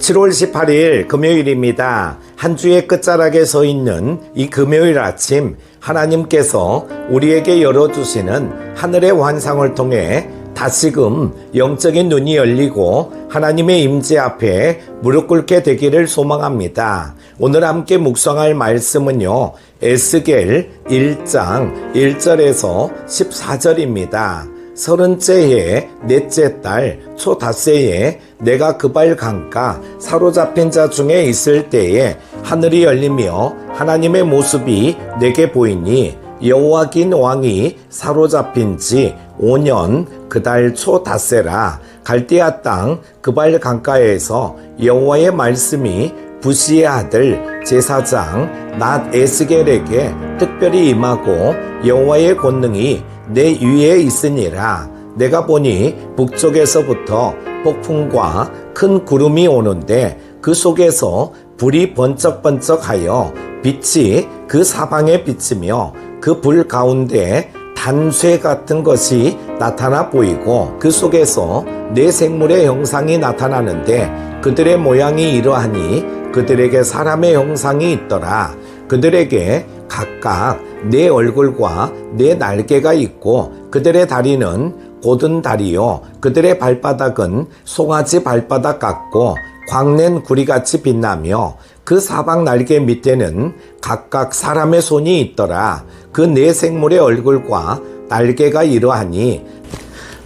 7월 18일 금요일입니다. 한 주의 끝자락에 서 있는 이 금요일 아침, 하나님께서 우리에게 열어주시는 하늘의 환상을 통해 다시금 영적인 눈이 열리고 하나님의 임재 앞에 무릎 꿇게 되기를 소망합니다. 오늘 함께 묵상할 말씀은요, 에스겔 1장 1절에서 14절입니다. 30째 해 넷째 달 초닷새에 내가 그발 강가 사로잡힌 자 중에 있을 때에 하늘이 열리며 하나님의 모습이 내게 보이니 여호와긴 왕이 사로잡힌 지 5년 그 달 초닷새라. 갈대아 땅 그발 강가에서 여호와의 말씀이 부시의 아들 제사장 낫 에스겔에게 특별히 임하고 여호와의 권능이 내 위에 있으니라. 내가 보니 북쪽에서부터 폭풍과 큰 구름이 오는데 그 속에서 불이 번쩍번쩍하여 빛이 그 사방에 비치며 그 불 가운데 단쇠 같은 것이 나타나 보이고 그 속에서 네 생물의 형상이 나타나는데 그들의 모양이 이러하니 그들에게 사람의 형상이 있더라. 그들에게 각각 네 얼굴과 네 날개가 있고 그들의 다리는 곧은 다리요 그들의 발바닥은 송아지 발바닥 같고 광낸 구리같이 빛나며 그 사방 날개 밑에는 각각 사람의 손이 있더라. 그 네 생물의 얼굴과 날개가 이러하니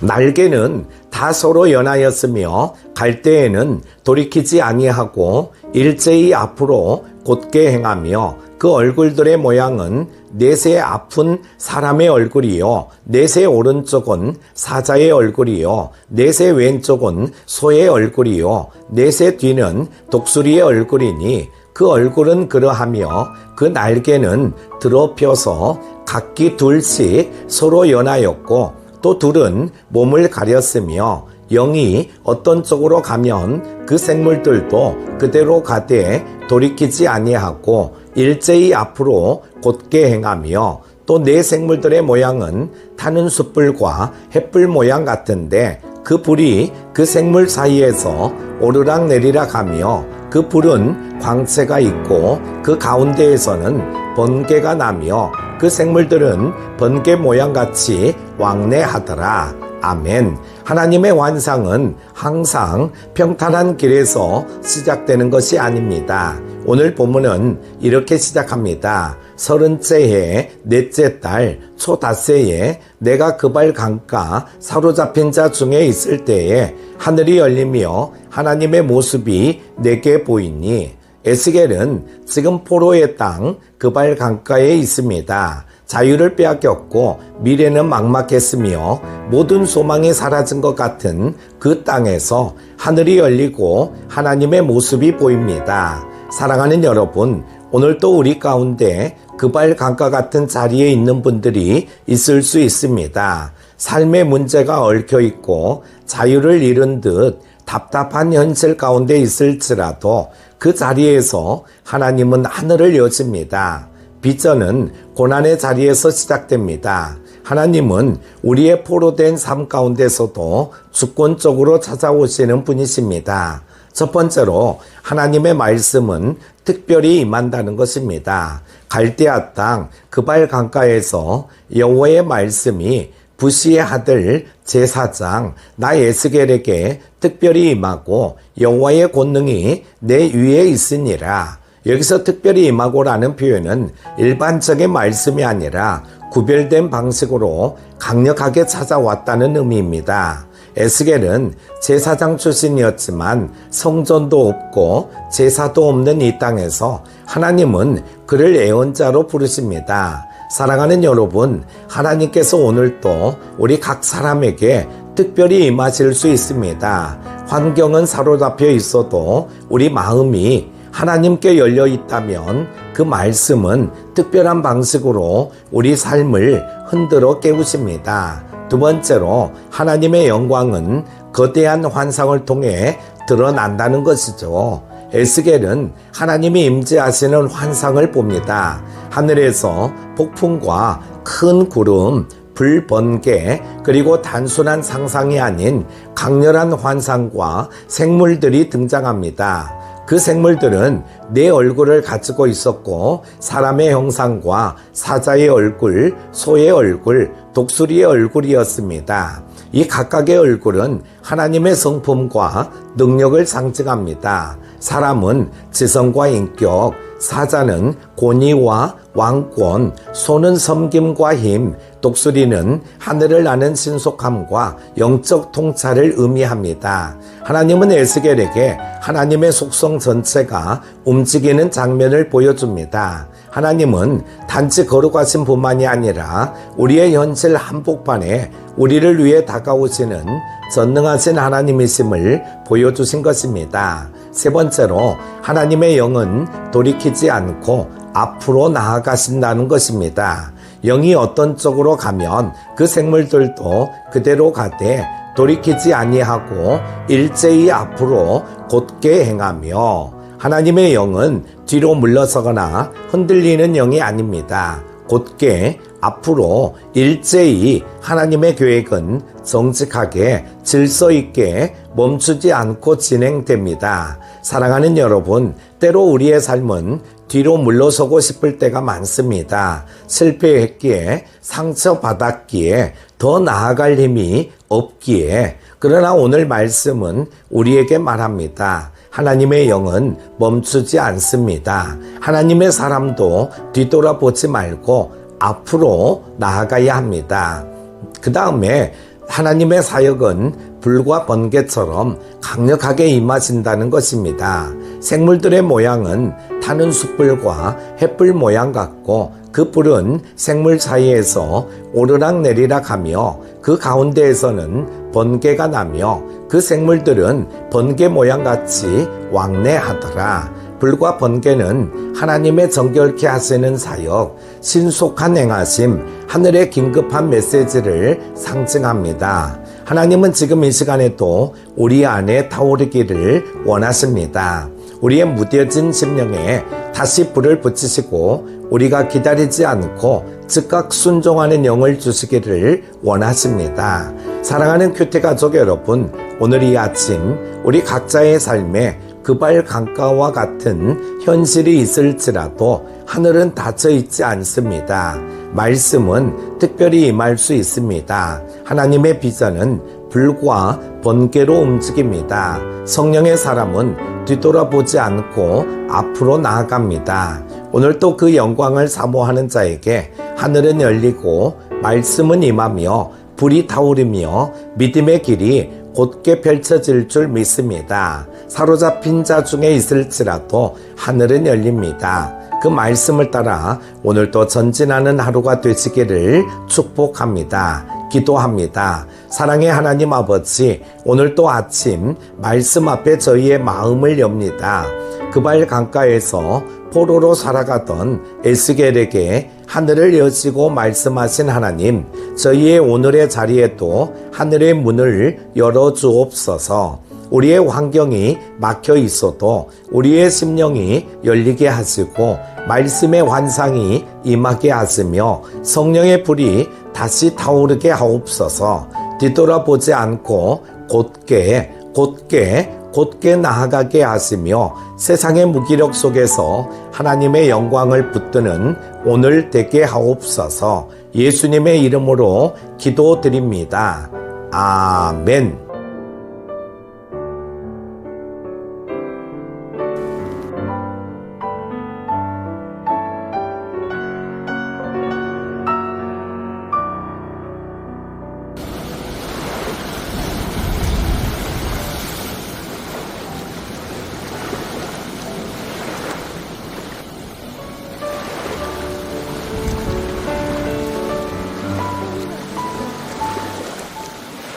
날개는 다 서로 연하였으며 갈 때에는 돌이키지 아니하고 일제히 앞으로 곧게 행하며 그 얼굴들의 모양은 넷의 아픈 사람의 얼굴이요 넷의 오른쪽은 사자의 얼굴이요 넷의 왼쪽은 소의 얼굴이요 넷의 뒤는 독수리의 얼굴이니 그 얼굴은 그러하며 그 날개는 드러펴서 각기 둘씩 서로 연하였고 또 둘은 몸을 가렸으며 영이 어떤 쪽으로 가면 그 생물들도 그대로 가되 돌이키지 아니하고 일제히 앞으로 곧게 행하며 또 네 생물들의 모양은 타는 숯불과 햇불 모양 같은데 그 불이 그 생물 사이에서 오르락 내리락 하며 그 불은 광채가 있고 그 가운데에서는 번개가 나며 그 생물들은 번개 모양같이 왕래하더라. 아멘. 하나님의 환상은 항상 평탄한 길에서 시작되는 것이 아닙니다. 오늘 본문은 이렇게 시작합니다. 30째 해 넷째 달 초닷새에 내가 그발 강가 사로잡힌 자 중에 있을 때에 하늘이 열리며 하나님의 모습이 내게 보이니 에스겔은 지금 포로의 땅 그발 강가에 있습니다. 자유를 빼앗겼고 미래는 막막했으며 모든 소망이 사라진 것 같은 그 땅에서 하늘이 열리고 하나님의 모습이 보입니다. 사랑하는 여러분, 오늘도 우리 가운데 그발 강가 같은 자리에 있는 분들이 있을 수 있습니다. 삶의 문제가 얽혀 있고 자유를 잃은 듯 답답한 현실 가운데 있을지라도 그 자리에서 하나님은 하늘을 여십니다. 비전은 고난의 자리에서 시작됩니다. 하나님은 우리의 포로된 삶 가운데서도 주권적으로 찾아오시는 분이십니다. 첫 번째로 하나님의 말씀은 특별히 임한다는 것입니다. 갈대아 땅 그발 강가에서 여호와의 말씀이 부시의 아들 제사장 나 에스겔에게 특별히 임하고 여호와의 권능이 내 위에 있으니라. 여기서 특별히 임하고라는 표현은 일반적인 말씀이 아니라 구별된 방식으로 강력하게 찾아왔다는 의미입니다. 에스겔은 제사장 출신이었지만 성전도 없고 제사도 없는 이 땅에서 하나님은 그를 예언자로 부르십니다. 사랑하는 여러분, 하나님께서 오늘도 우리 각 사람에게 특별히 임하실 수 있습니다. 환경은 사로잡혀 있어도 우리 마음이 하나님께 열려 있다면 그 말씀은 특별한 방식으로 우리 삶을 흔들어 깨우십니다. 두 번째로 하나님의 영광은 거대한 환상을 통해 드러난다는 것이죠. 에스겔은 하나님이 임재하시는 환상을 봅니다. 하늘에서 폭풍과 큰 구름, 불, 번개, 그리고 단순한 상상이 아닌 강렬한 환상과 생물들이 등장합니다. 그 생물들은 네 얼굴을 가지고 있었고 사람의 형상과 사자의 얼굴, 소의 얼굴, 독수리의 얼굴이었습니다. 이 각각의 얼굴은 하나님의 성품과 능력을 상징합니다. 사람은 지성과 인격, 사자는 권위와 왕권, 소는 섬김과 힘, 독수리는 하늘을 나는 신속함과 영적 통찰을 의미합니다. 하나님은 에스겔에게 하나님의 속성 전체가 움직이는 장면을 보여줍니다. 하나님은 단지 거룩하신 분만이 아니라 우리의 현실 한복판에 우리를 위해 다가오시는 전능하신 하나님이심을 보여주신 것입니다. 세 번째로 하나님의 영은 돌이키지 않고 앞으로 나아가신다는 것입니다. 영이 어떤 쪽으로 가면 그 생물들도 그대로 가되 돌이키지 아니하고 일제히 앞으로 곧게 행하며, 하나님의 영은 뒤로 물러서거나 흔들리는 영이 아닙니다. 곧게 앞으로 일제히 하나님의 계획은 정직하게 질서 있게 멈추지 않고 진행됩니다. 사랑하는 여러분, 때로 우리의 삶은 뒤로 물러서고 싶을 때가 많습니다. 실패했기에, 상처받았기에, 더 나아갈 힘이 없기에. 그러나 오늘 말씀은 우리에게 말합니다. 하나님의 영은 멈추지 않습니다. 하나님의 사람도 뒤돌아보지 말고 앞으로 나아가야 합니다. 그 다음에 하나님의 사역은 불과 번개처럼 강력하게 임하신다는 것입니다. 생물들의 모양은 타는 숯불과 햇불 모양 같고 그 불은 생물 사이에서 오르락내리락 하며 그 가운데에서는 번개가 나며 그 생물들은 번개 모양같이 왕래하더라. 불과 번개는 하나님의 정결케 하시는 사역, 신속한 행하심, 하늘의 긴급한 메시지를 상징합니다. 하나님은 지금 이 시간에도 우리 안에 타오르기를 원하십니다. 우리의 무뎌진 심령에 다시 불을 붙이시고 우리가 기다리지 않고 즉각 순종하는 영을 주시기를 원하십니다. 사랑하는 큐티 가족 여러분, 오늘 이 아침 우리 각자의 삶에 그발 강가와 같은 현실이 있을지라도 하늘은 닫혀 있지 않습니다. 말씀은 특별히 임할 수 있습니다. 하나님의 비전은 불과 번개로 움직입니다. 성령의 사람은 뒤돌아보지 않고 앞으로 나아갑니다. 오늘 또 그 영광을 사모하는 자에게 하늘은 열리고 말씀은 임하며 불이 타오르며 믿음의 길이 곧게 펼쳐질 줄 믿습니다. 사로잡힌 자 중에 있을지라도 하늘은 열립니다. 그 말씀을 따라 오늘도 전진하는 하루가 되시기를 축복합니다. 기도합니다. 사랑의 하나님 아버지, 오늘도 아침 말씀 앞에 저희의 마음을 엽니다. 그발 강가에서 포로로 살아가던 에스겔에게 하늘을 여시고 말씀하신 하나님, 저희의 오늘의 자리에도 하늘의 문을 열어주옵소서. 우리의 환경이 막혀 있어도 우리의 심령이 열리게 하시고 말씀의 환상이 임하게 하시며 성령의 불이 다시 타오르게 하옵소서. 뒤돌아보지 않고 곧게 나아가게 하시며 세상의 무기력 속에서 하나님의 영광을 붙드는 오늘 되게 하옵소서. 예수님의 이름으로 기도드립니다. 아멘.